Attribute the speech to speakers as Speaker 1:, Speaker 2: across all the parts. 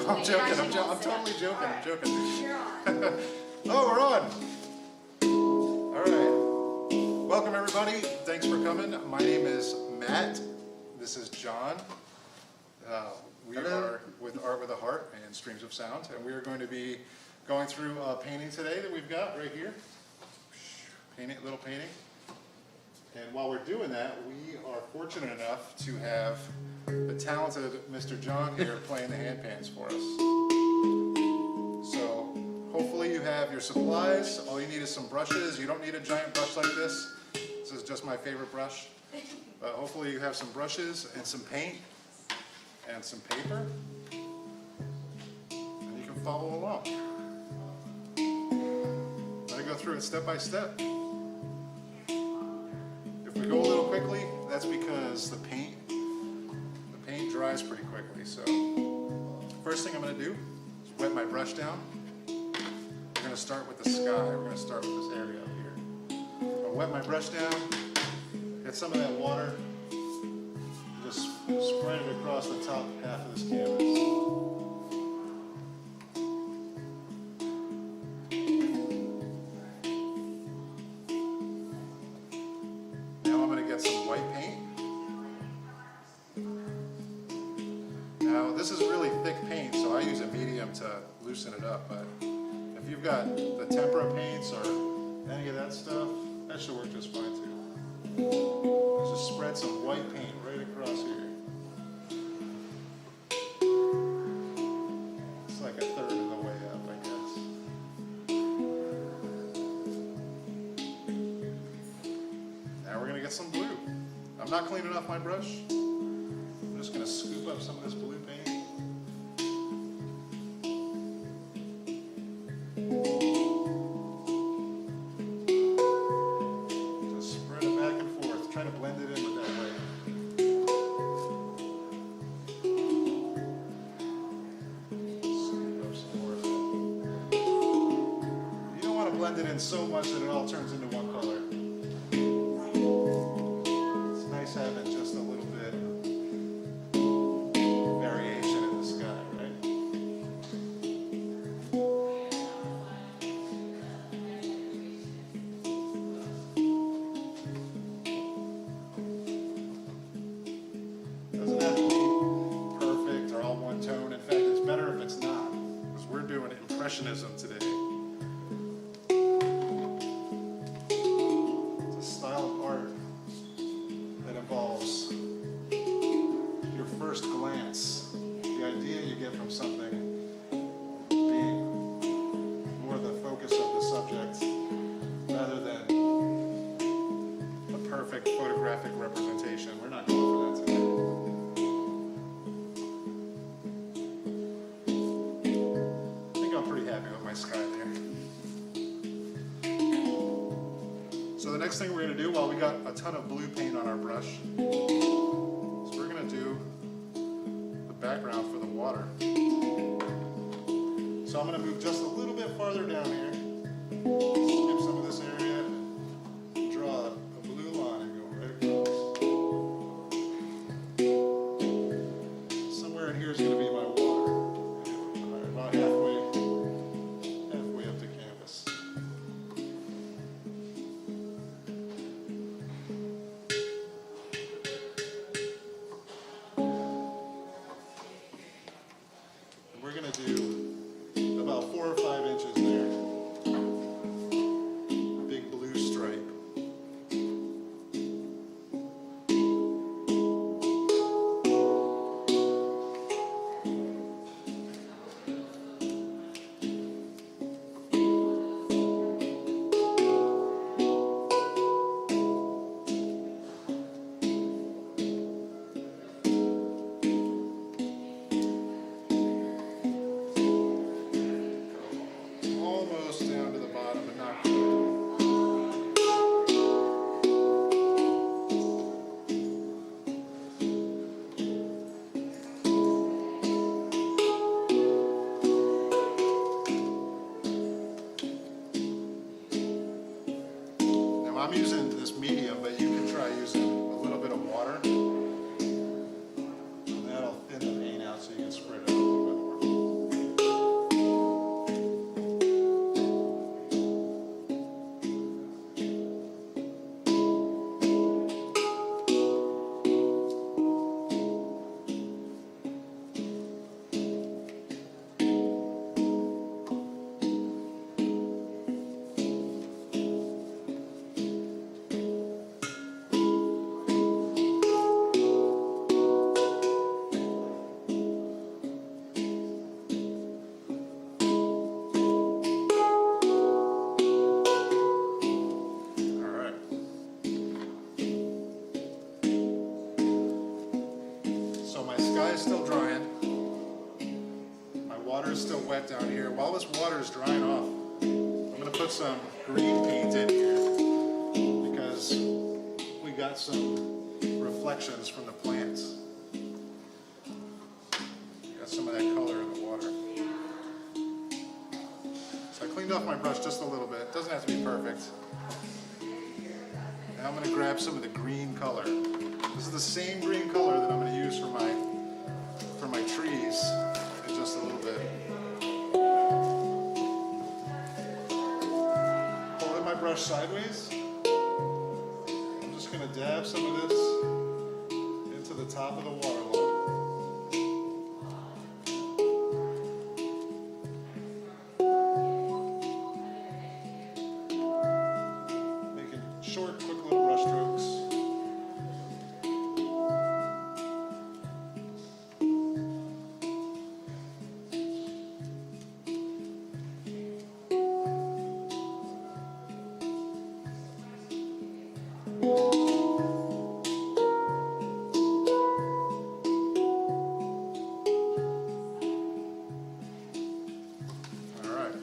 Speaker 1: I'm joking. I'm totally joking. I'm joking. Oh, we're on. All right. Welcome, everybody. Thanks for coming. My name is Matt. This is John. We are with Art with a Heart and Streams of Sound, and we are going to be going through a painting today that we've got right here. Little painting. And while we're doing that, we are fortunate enough to have the talented Mr. John here playing the hand pans for us. So hopefully you have your supplies. All you need is some brushes. You don't need a giant brush like this. This is just my favorite brush. But hopefully you have some brushes and some paint and some paper. And you can follow along. Let me go through it step by step. If we go a little quickly, that's because the paint dries pretty quickly. So first thing I'm going to do is wet my brush down. We're going to start with the sky. We're going to start with this area up here. I'll wet my brush down, get some of that water, just spread it across the top half of this canvas. This is really thick paint, so I use a medium to loosen it up, but if you've got the tempera paints or any of that stuff, that should work just fine too. Just spread some white paint right across here. It's like a third of the way up, I guess. Now we're going to get some blue. I'm not cleaning off my brush. I'm just going to scoop up some of this blue paint. Just spread it back and forth. Try to blend it in with that way. Scoop up some more of that. You don't want to blend it in so much that it all turns into one color. It's nice having just a little bit. Impressionism today. It's a style of art that involves your first glance, the idea you get from something being more the focus of the subject rather than a perfect photographic representation. We're not going for that today. My sky there. So the next thing we're going to do, while we got a ton of blue paint on our brush, is we're going to do the background for the water. So I'm going to move just a little bit farther down here, skip some of this area, draw a blue line and go right across. Somewhere in here is going to be my water. About halfway up the canvas. And we're going to do about 4 or 5 inches there. Big blue stripe. Down to the bottom, but not quite. Now I'm using this medium, but you can try using a little bit of water. And that'll thin the paint out so you can spread it out a little bit more. put some green paint in here because we got some reflections from the plants. Got some of that color in the water. So I cleaned off my brush just a little bit. It doesn't have to be perfect. Now I'm going to grab some of the green color. This is the same green color that I'm going to use for my trees in just a little bit. Holding my brush sideways, I'm just going to dab some of this into the top of the water line. Making short, quick little brush strokes.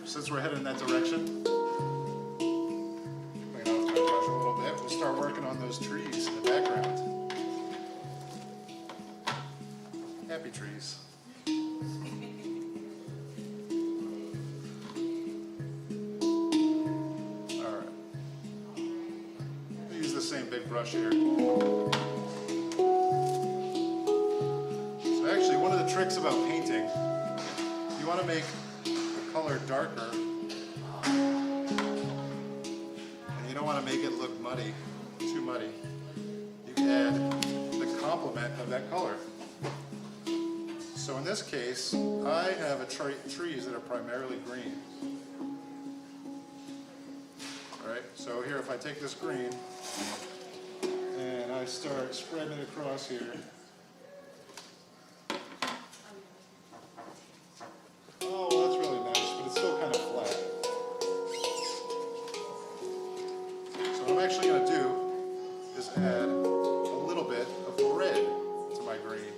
Speaker 1: Since we're headed in that direction, clean off my brush a little bit. We'll start working on those trees in the background. Happy trees. All right. I'll use the same big brush here. So actually, one of the tricks about painting, you want to make color darker, and you don't want to make it look muddy, too muddy. You add the complement of that color. So in this case, I have trees that are primarily green. All right, so here if I take this green and I start spreading it across here, add a little bit of red to my green.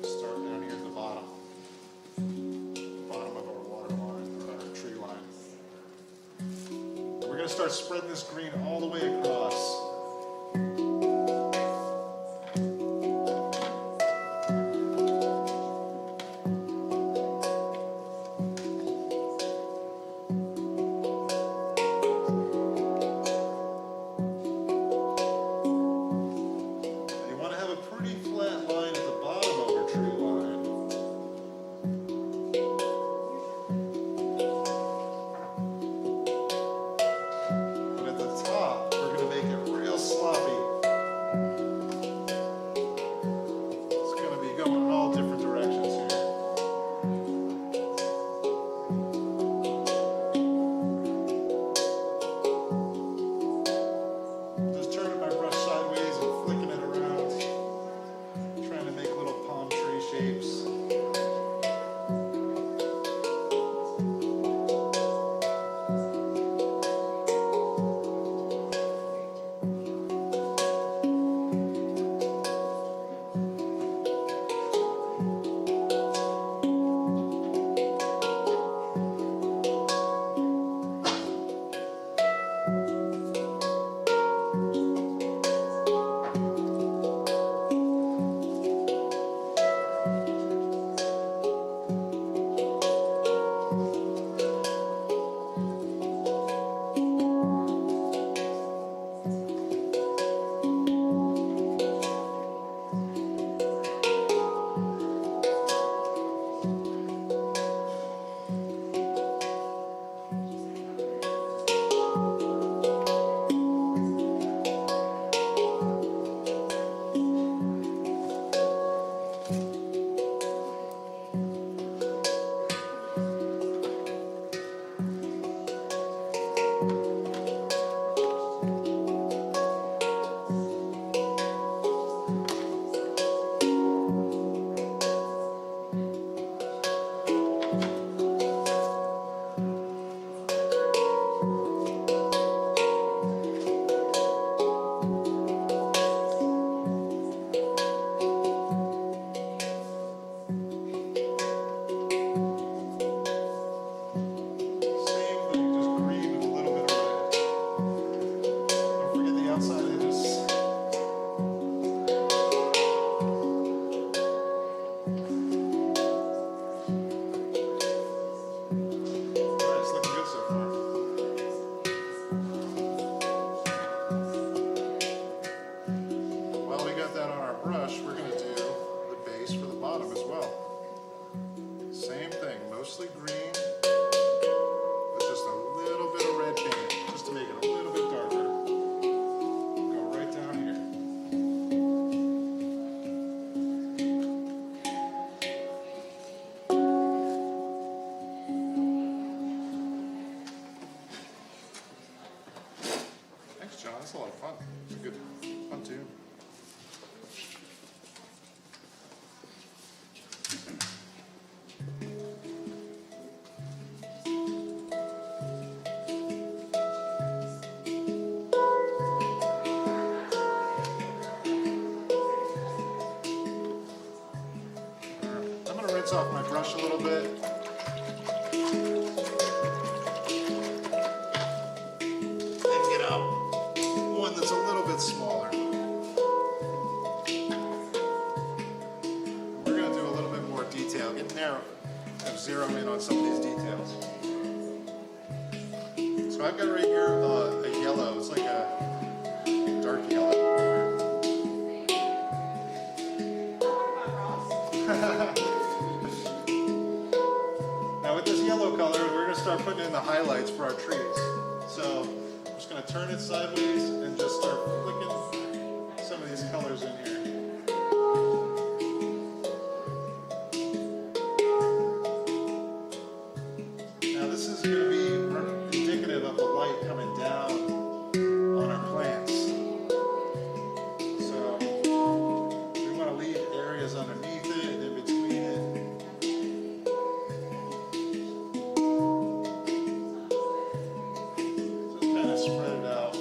Speaker 1: Start down here at the bottom of our water line, or our tree line. We're going to start spreading this green all the way across. Really mostly green with just a little bit of red paint, just to make it a little bit darker. Go right down here. Thanks, John. That's a lot of fun. It's a good, fun tune. I'm going to rinse off my brush a little bit. And get out one that's a little bit smaller. We're going to do a little bit more detail, get narrow, and zero in on some of these details. So I've got right here a yellow. It's like a dark yellow. Now with this yellow color, we're going to start putting in the highlights for our trees. So I'm just going to turn it sideways and just start flicking some of these colors in here. Now this is going to be indicative of the light coming down on our plants. So we want to leave areas underneath it and in between it. Just kind of spread it out.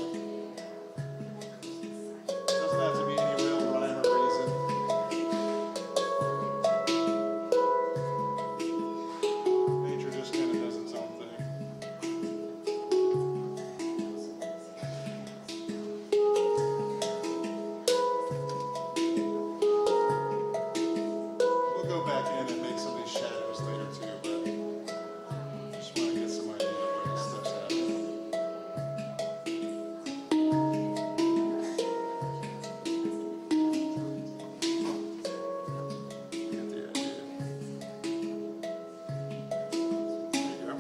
Speaker 1: Doesn't have to be any real rhyme or reason. Nature just kind of does its own thing. We'll go back in and make some of these shadows later too, but just want to get some idea of where this stuff's at. Get the idea. There you go.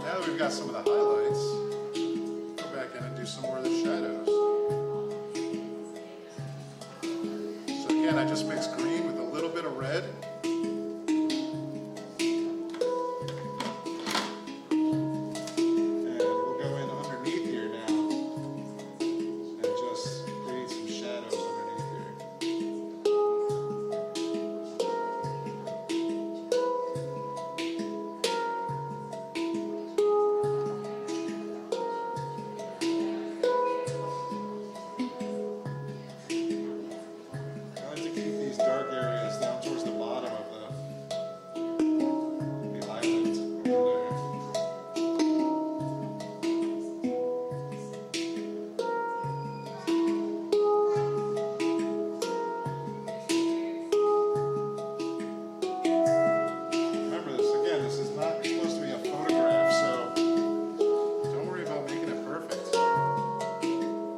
Speaker 1: Now that we've got some of the highlights, go back in and do some more of the shadows. So again, I just mixed green with a little bit of red. And we'll go in underneath here now and just create some shadows underneath here. I like to keep these dark areas down towards the bottom of the island over there. Remember this, again, this is not supposed to be a photograph, so don't worry about making it perfect.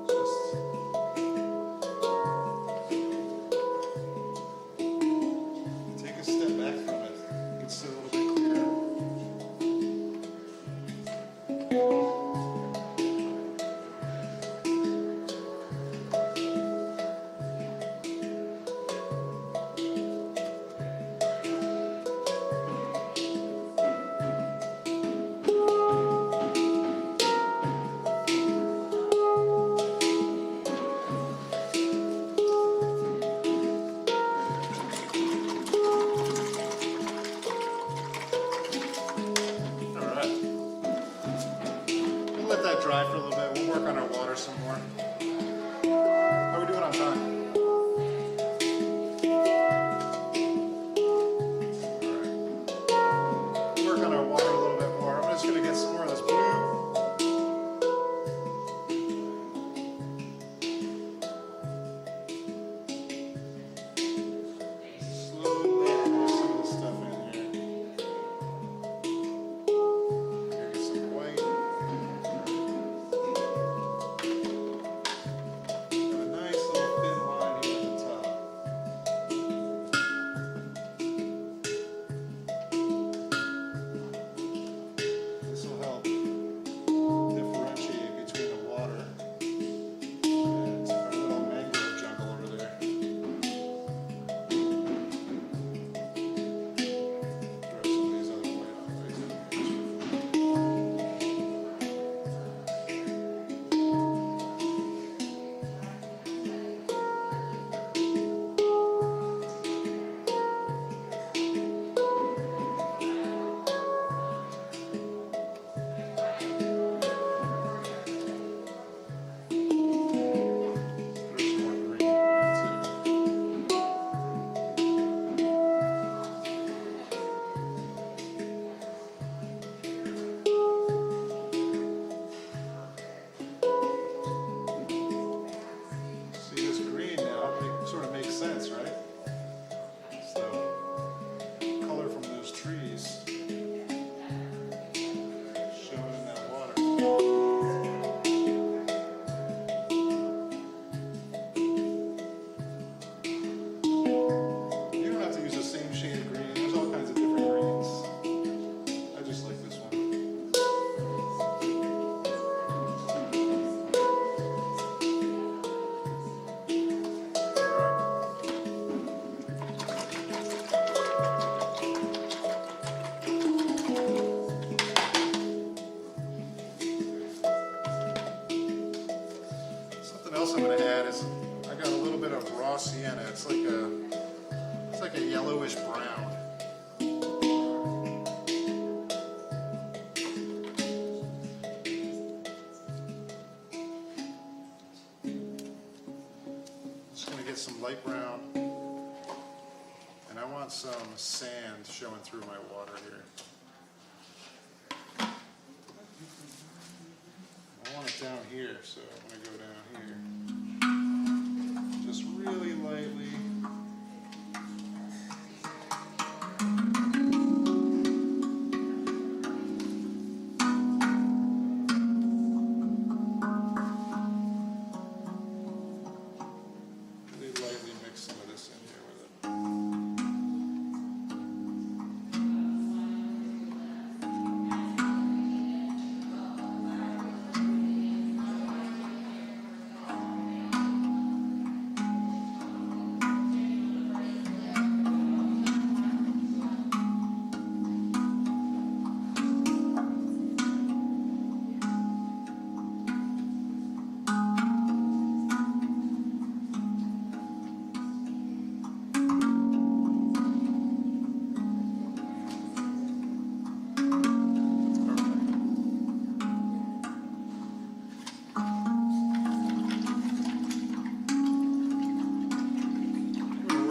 Speaker 1: Just take a step back from it. You can see a little bit clearer. All right. We'll let that dry for a little bit. We'll work on our water some more. How are we doing on time? All right. We'll work on our water a little bit more. I'm just going to get some more of this blue. Slowly add some of this stuff in here. add is I got a little bit of raw sienna. It's like a yellowish brown. Just gonna get some light brown, and I want some sand showing through my water here. I want it down here, so I'm going to go down here. Just really lightly. Really lightly mix some of this in here with it.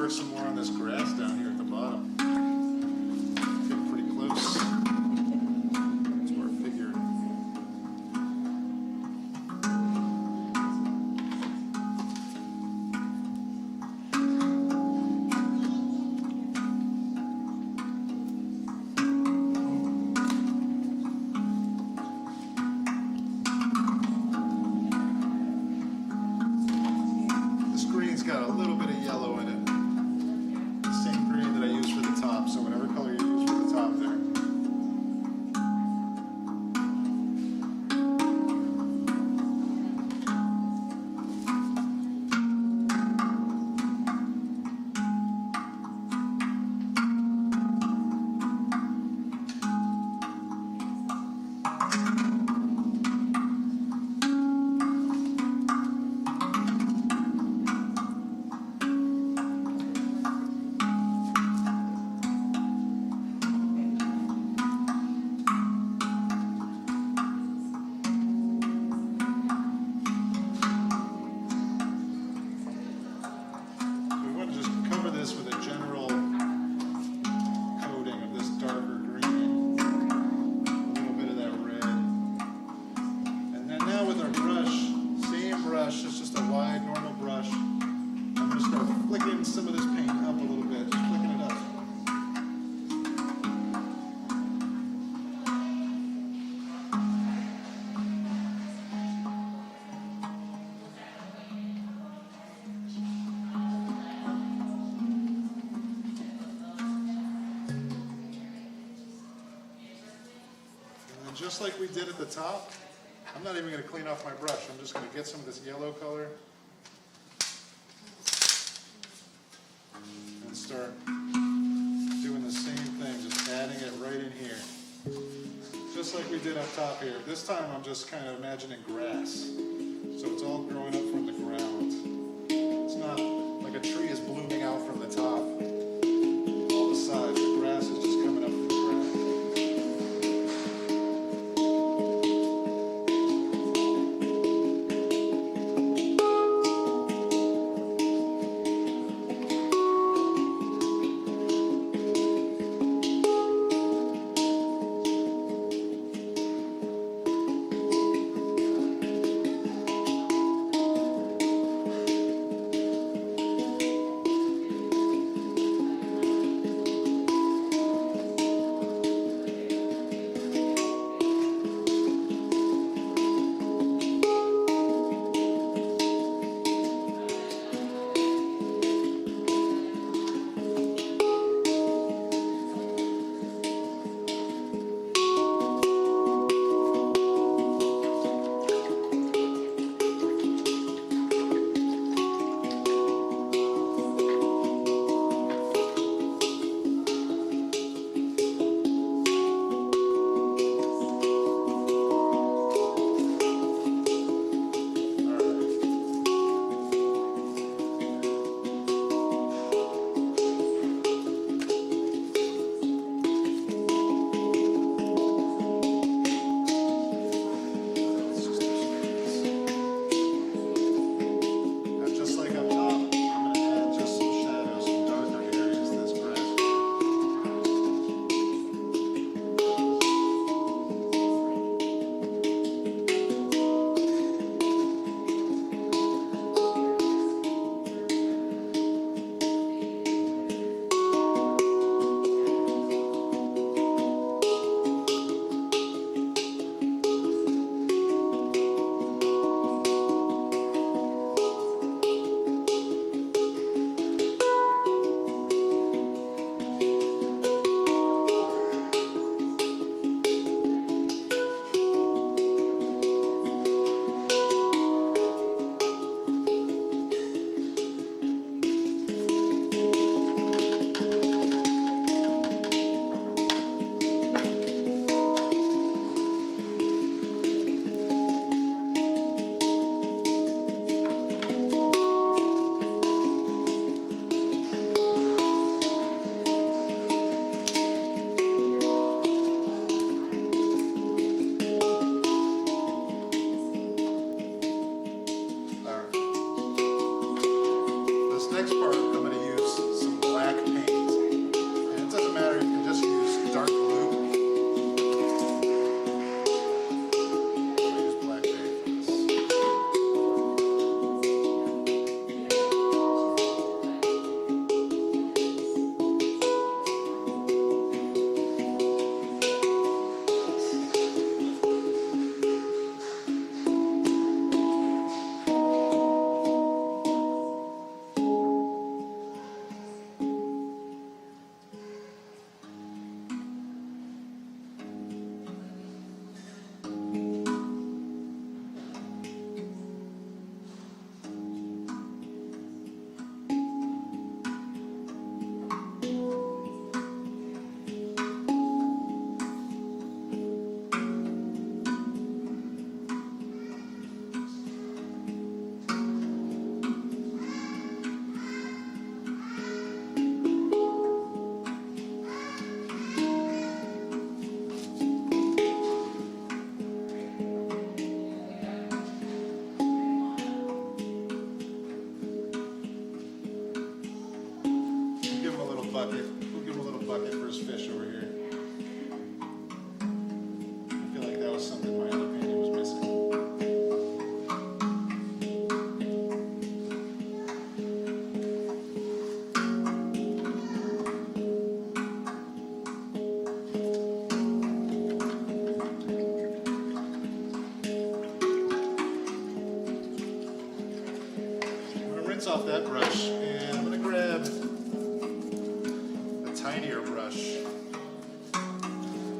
Speaker 1: Some more on this grass down here at the bottom. Getting pretty close. That's where I figured. This green's got a little bit of yellow in it. So whatever color you use for the top there. With a general coating of this darker green, a little bit of that red, and then now with our brush, same brush, it's just a wide normal brush. I'm going to start flicking some of this paint up a little bit, just flicking it up. Just like we did at the top, I'm not even going to clean off my brush. I'm just going to get some of this yellow color and start doing the same thing, just adding it right in here. Just like we did up top here. This time I'm just kind of imagining grass. So it's all growing up from the ground. It's not like a tree is blooming out from the top. All the sides, the grass is just coming up from the ground. this fish over here. I feel like that was something my other painting was missing. Rinse off that brush, and I'm going to grab a tinier brush.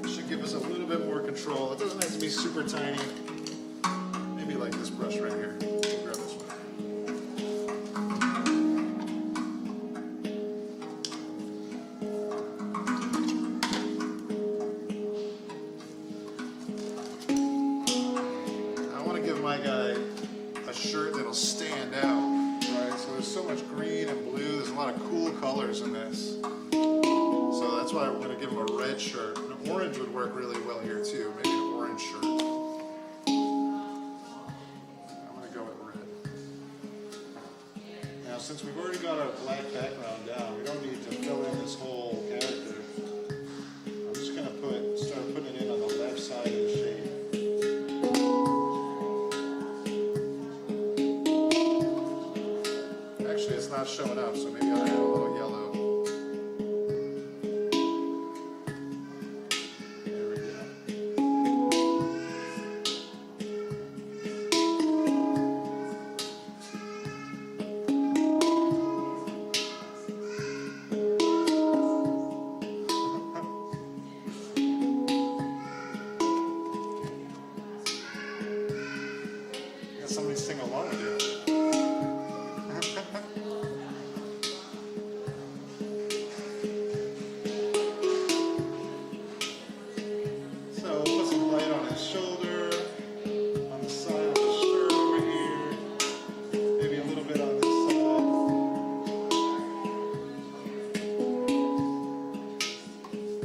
Speaker 1: It should give us a little bit more control. It doesn't have to be super tiny. Maybe like this brush right here. We'll grab this one. I want to give my guy a shirt that'll stand out. So there's so much green and blue. There's a lot of cool colors in this. So that's why we're going to give him a red shirt. An orange would work really well here too. Maybe an orange shirt. I'm going to go with red. Now since we've already got our black background down, we don't need to fill in this whole character. I'm just going to start putting it in on the left side of the shape. Actually, it's not showing up, so maybe I'll add a little yellow. There we go. I guess somebody sing along with you. Shoulder, on the side of the shirt over here, maybe a little bit on this side.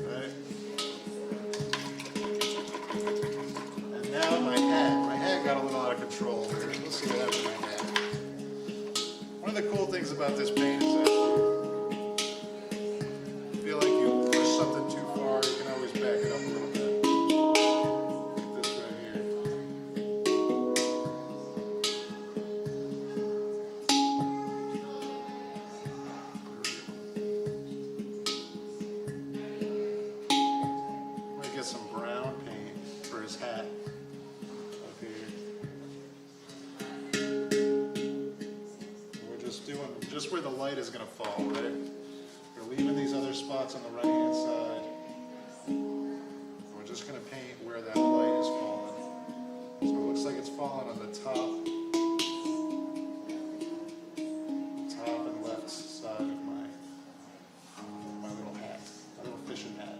Speaker 1: Right? And now my hat got a little out of control here. Let's see what happens with my hat. One of the cool things about this paint is that if you feel like you push something too far, you can always back it up a little bit. Get some brown paint for his hat up here. We're just doing just where the light is going to fall, right? We're leaving these other spots on the right hand side. We're just going to paint where that light is falling. So it looks like it's falling on the top and left side of my little hat, my little fishing hat.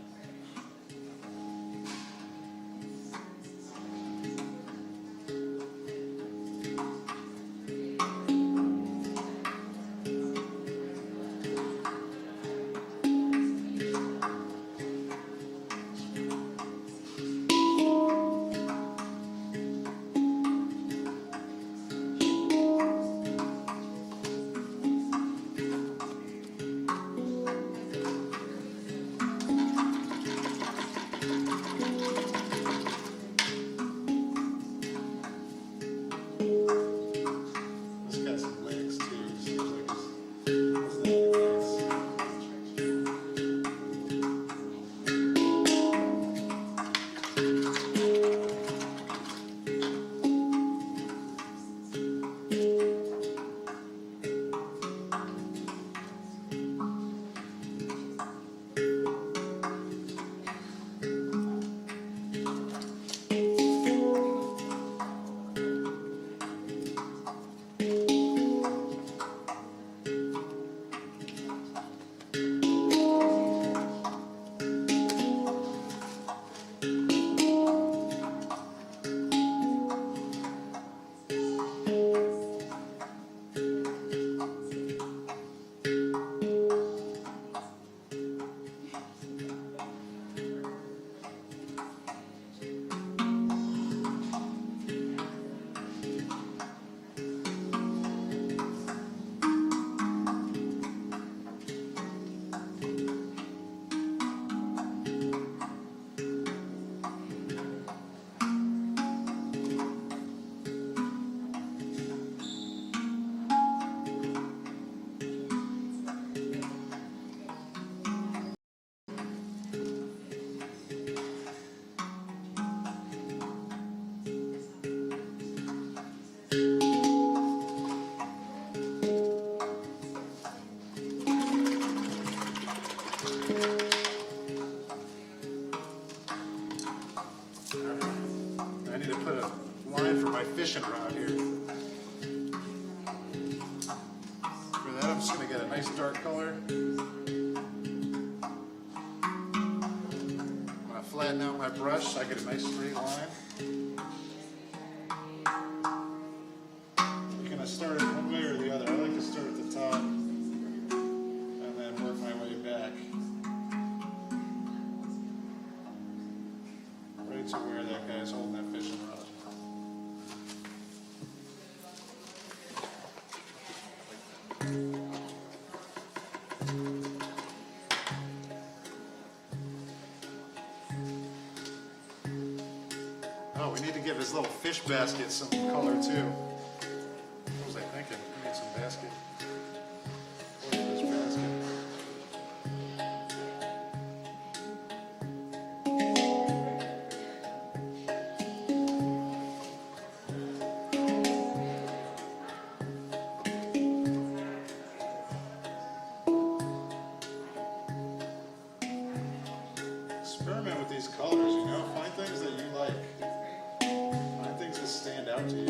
Speaker 1: my fishing rod here. For that, I'm just going to get a nice dark color. I'm going to flatten out my brush so I get a nice straight line. You can start it one way or the other. I like to start at the top and then work my way back. Right to where that guy's holding that fishing rod. Oh, we need to give his little fish basket some color too. What was I thinking? We need some basket. Where's this basket? Experiment with these colors, you know, find things that you like. Find things that stand out to you.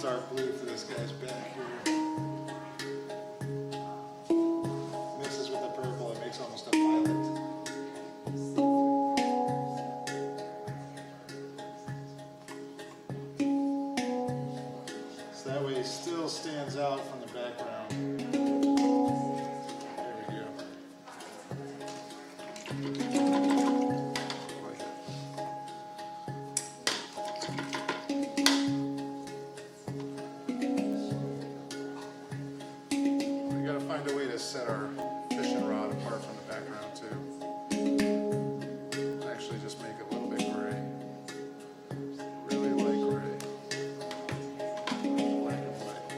Speaker 1: Dark blue for this guy's back here. Mixes with the purple, it makes almost a violet. So that way he still stands out from the background. There we go. Find a way to set our fishing rod apart from the background too. Actually just make it a little bit gray. Really light gray. Black and white.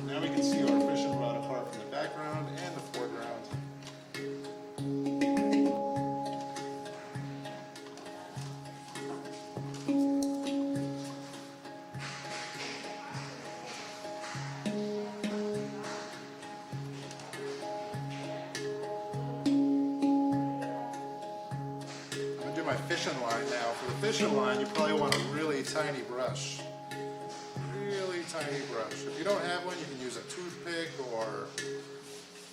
Speaker 1: Now we can see our fishing rod apart from the background and the foreground. I'm going to do my fishing line now. For the fishing line, you probably want a really tiny brush. Tiny brush. If you don't have one, you can use a toothpick or,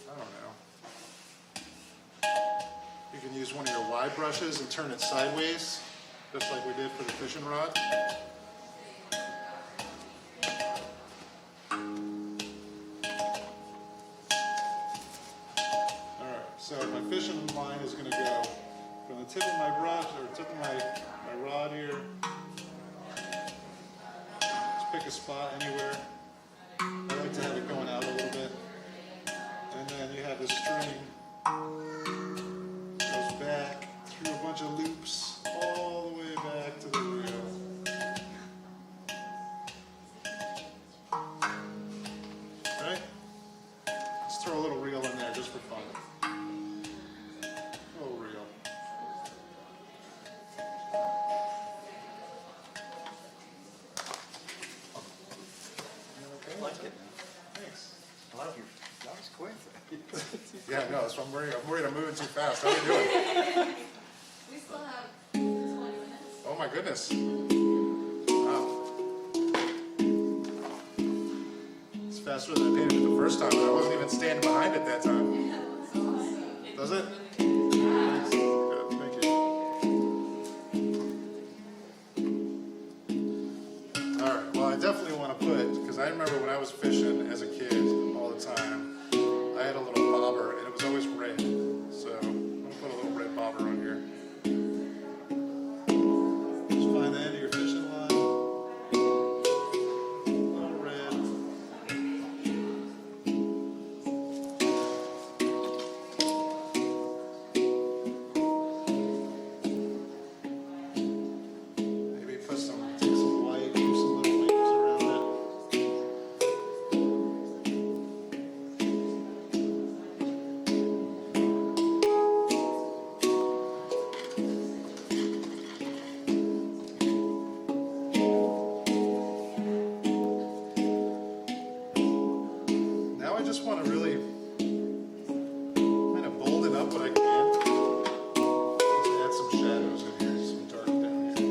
Speaker 1: I don't know. You can use one of your wide brushes and turn it sideways, just like we did for the fishing rod. Alright, so my fishing line is going to go from the tip of my brush, or tip of my rod here. Pick a spot anywhere. I like to have it going out a little bit. And then you have the string. Goes back through a bunch of loops all the way back to the reel. Right? Let's throw a little reel in there just for fun. A little reel.
Speaker 2: I like it.
Speaker 1: Thanks.
Speaker 2: I love your. That was quick.
Speaker 1: Yeah, no, that's what I'm worried. I'm worried I'm moving too fast. How are you doing?
Speaker 3: We still have 20 minutes.
Speaker 1: Oh my goodness. Wow. It's faster than I painted it the first time, and I wasn't even standing behind it that time. Does it? Thanks. Good, thank you. Alright, well I definitely want to put, because I remember when I was fishing as a kid all the time, I had a little bobber and it was always red. So I'm gonna put a little red bobber on here. Just find the end of your fishing line. A little red. Maybe take some white, do some little waves around it. Now I just want to really kind of bolden up what I can. Let's add some shadows in here, some dark down here.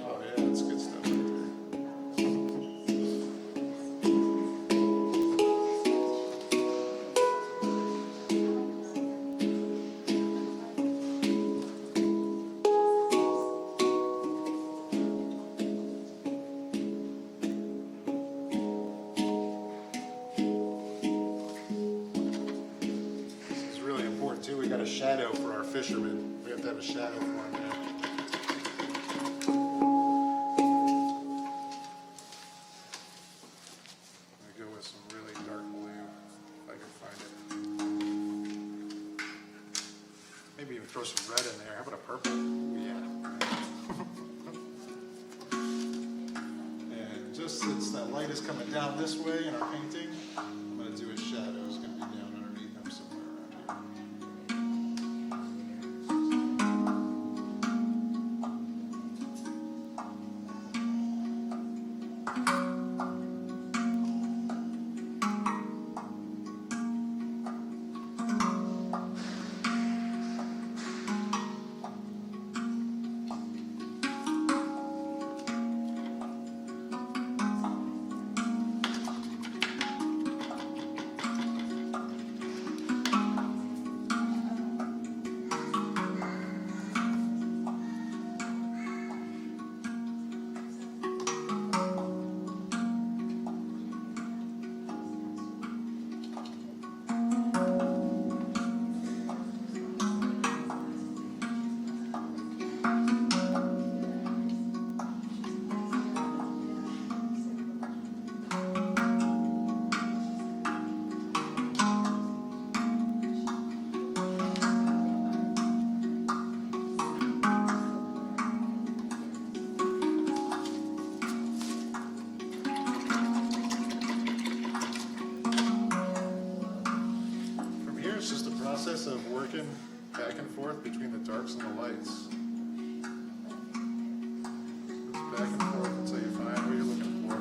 Speaker 1: Oh yeah, that's good stuff right there. This is really important too. We got a shadow for our fishermen. We have to have a shadow for them now. I go with some really dark blue, if I can find it. Maybe even throw some red in there. How about a purple? Yeah. And just since that light is coming down this way in our painting, I'm going to do a shadow. It's going to be down underneath them somewhere around here. From here, it's just a process of working back and forth between the darks and the lights. Just back and forth until you find what you're looking for.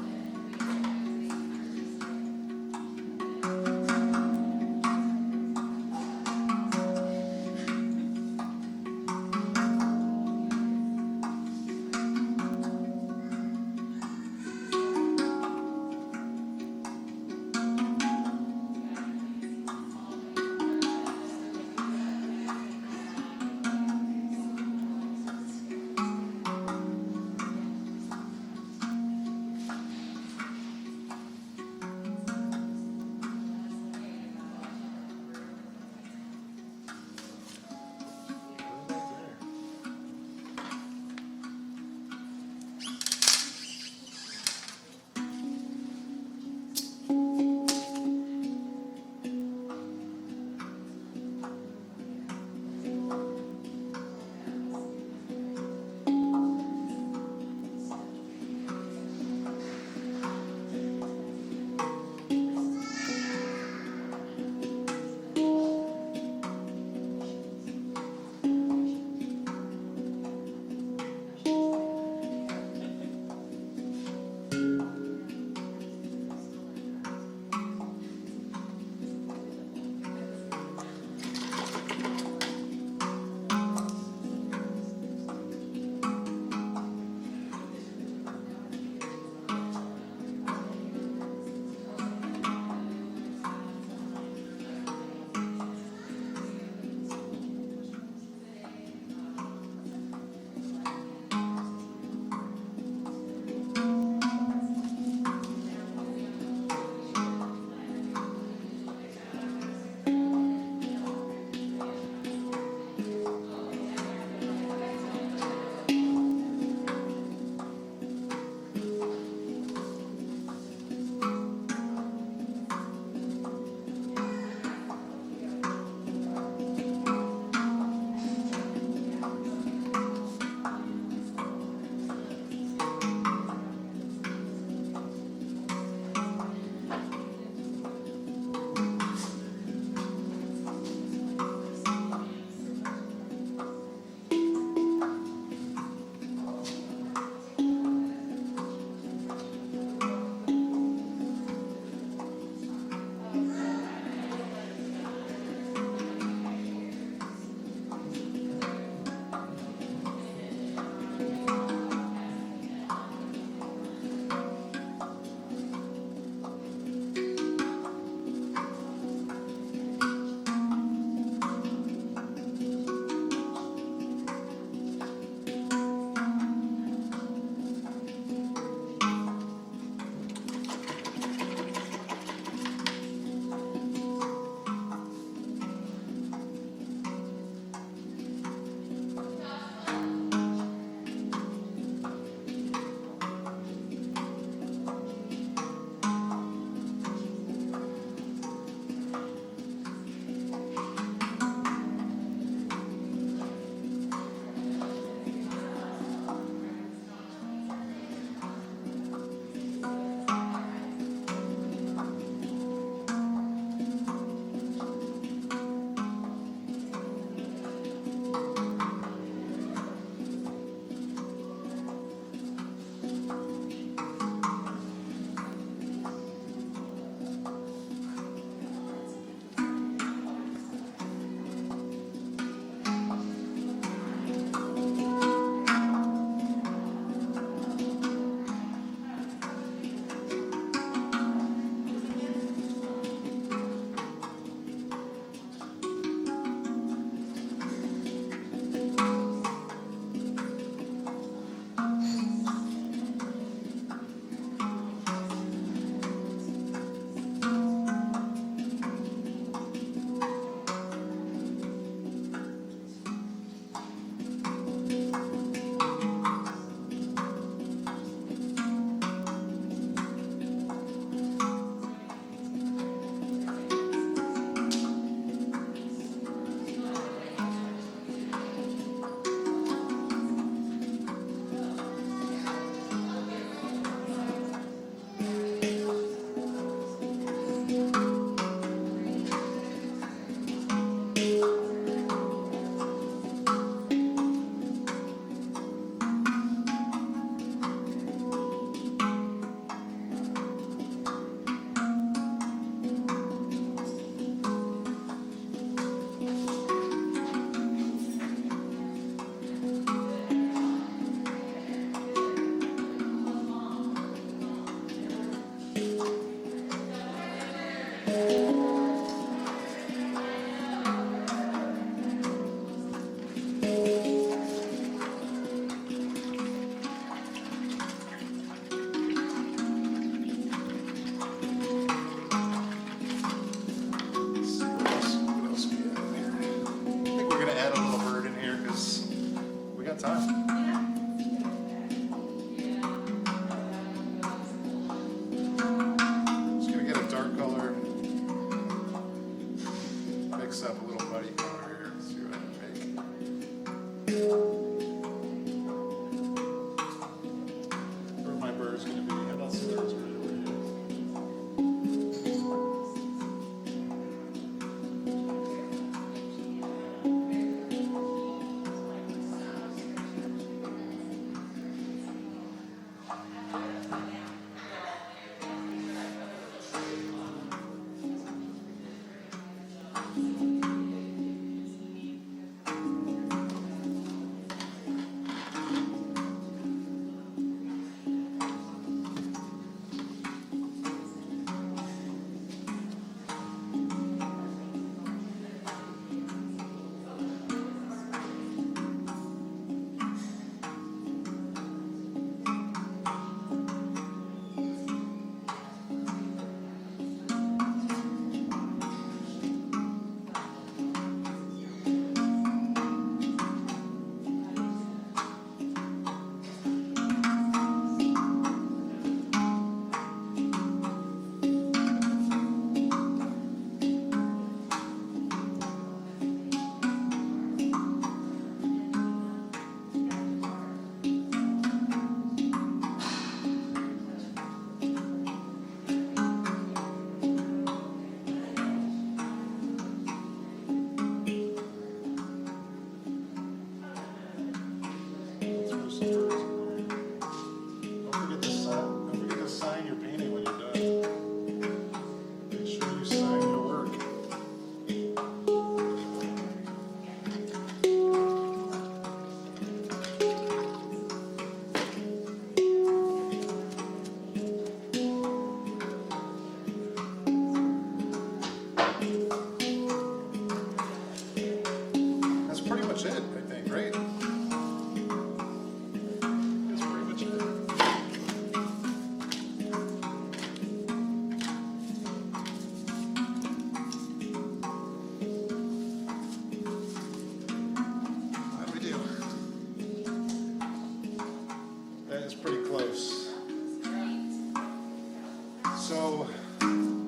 Speaker 1: So,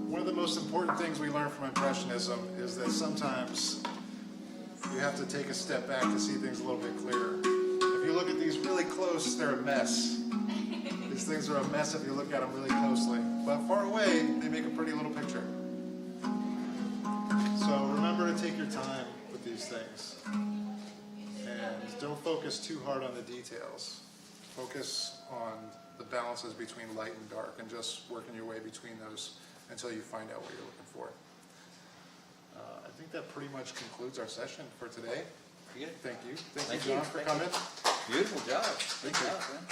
Speaker 1: one of the most important things we learn from Impressionism is that sometimes you have to take a step back to see things a little bit clearer. If you look at these really close, they're a mess. These things are a mess if you look at them really closely. But far away, they make a pretty little picture. So remember to take your time with these things. And don't focus too hard on the details. Focus on the balances between light and dark and just working your way between those until you find out what you're looking for. I think that pretty much concludes our session for today.
Speaker 2: Pretty good.
Speaker 1: Thank you. Thank you, John, for coming.
Speaker 2: Beautiful job. Good
Speaker 1: Thank you.
Speaker 2: job, man.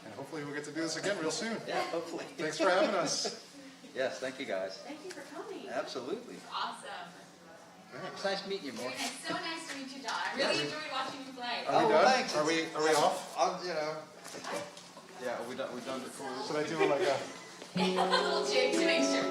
Speaker 1: And hopefully we'll get to do this again real soon.
Speaker 2: Yeah, hopefully.
Speaker 1: Thanks for having us.
Speaker 2: Yes, thank you guys.
Speaker 3: Thank you for coming.
Speaker 2: Absolutely.
Speaker 3: Awesome.
Speaker 2: It's nice meeting you,
Speaker 3: Very
Speaker 2: Morgan.
Speaker 3: nice. So nice to meet you, John. I really enjoyed watching you play.
Speaker 1: Are we
Speaker 2: Oh,
Speaker 1: done?
Speaker 2: thanks.
Speaker 1: Are we off?
Speaker 2: Yeah, we done recording.
Speaker 1: Should I do it like a...
Speaker 3: A little jig to make sure.